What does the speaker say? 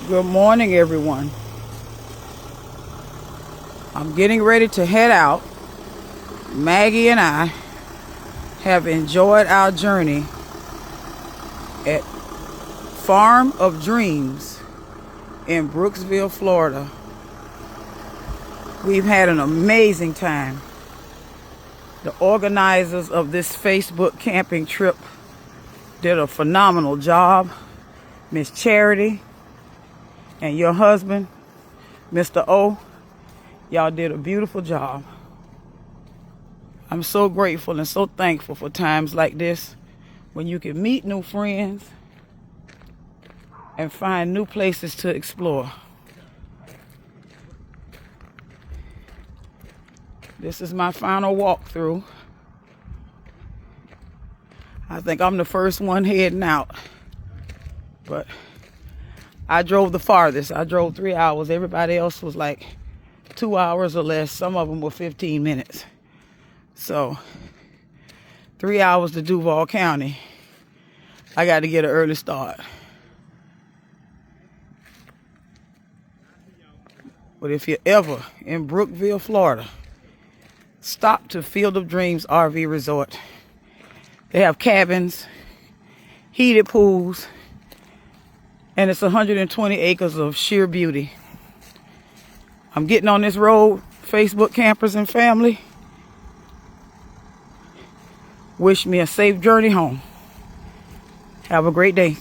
Good morning, everyone. I'm getting ready to head out. Maggie and I have enjoyed our journey at Farm of Dreams in Brooksville, Florida. We've had an amazing time. The organizers of this Facebook camping trip did a phenomenal job. Miss Charity and your husband, Mr. O, y'all did a beautiful job. I'm so grateful and so thankful for times like this when you can meet new friends and find new places to explore. This is my final walkthrough. I think I'm the first one heading out, but I drove the farthest. I drove 3 hours. Everybody else was like 2 hours or less. Some of them were 15 minutes. So 3 hours to Duval County. I got to get an early start. But if you're ever in Brookville, Florida, stop to Field of Dreams RV Resort. They have cabins, heated pools, and it's 120 acres of sheer beauty. I'm getting on this road, Facebook campers and family. Wish me a safe journey home. Have a great day.